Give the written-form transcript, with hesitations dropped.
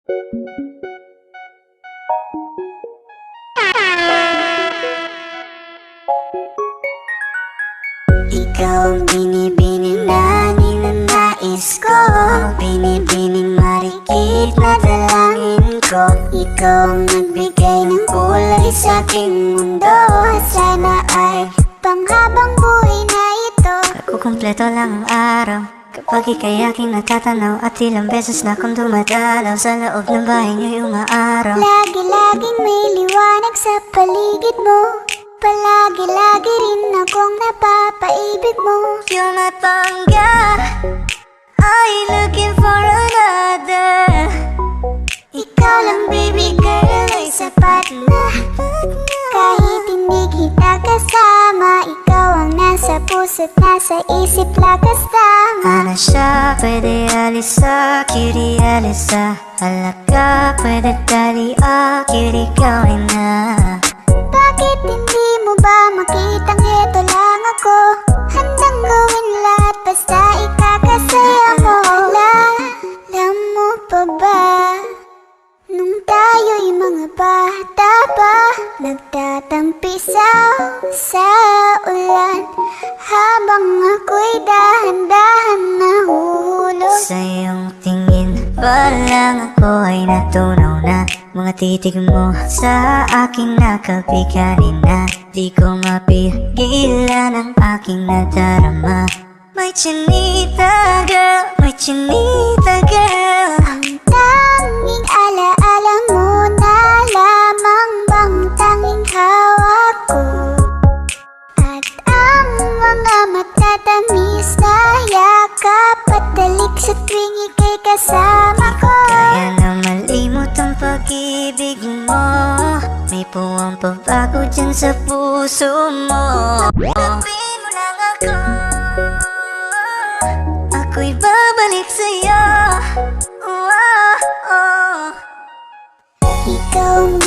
Ikaw ang binibining na ninanais ko, binibining marikit na dalangin ko. Ikaw ang nagbigay ng kulay sa aking mundo. Sana ay panghabang buhay na ito. Kukumpleto lang ang araw kapag ika'y aking natatanaw, at ilang beses na akong dumadalaw sa loob ng bahay niyo'y umaaraw. Lagi-laging may liwanag sa paligid mo, palagi-lagi rin akong napapaibig mo. You're my pangga, are you looking for another? Ikaw lang baby girl ay sapat na. Kahit hindi kita kasama, ikaw ang nasa puso't nasa isip lakas tama. Ano siya, pwede alisa, cutie alisa. Halaka, pwede dali, cutie gawin na. Bakit hindi mo ba makitang heto lang ako? Handang gawin lahat basta ikakasaya mo. Alam mo pa ba, nung tayo'y mga bata pa, nagtatampisaw sa ulan, habang ako'y dahan-dahan nahuhulog. Sa iyong tingin pa lang ako ay natunaw na. Mga titig mo sa aking nakabiganin na. Di ko mapigilan ang aking nadarama. May chinita girl, may chinita girl. Ang tanging alaala mo na lamang bang tanging hawak ko, at ang mga matatamis na yakap at dalik sa tuwing ika'y kasama ko. Kaya na malimot ang pag-ibig mo, may puwang pagbago dyan sa puso mo. Sabihin mo lang ako, ako'y babalik sa'yo. Ikaw ang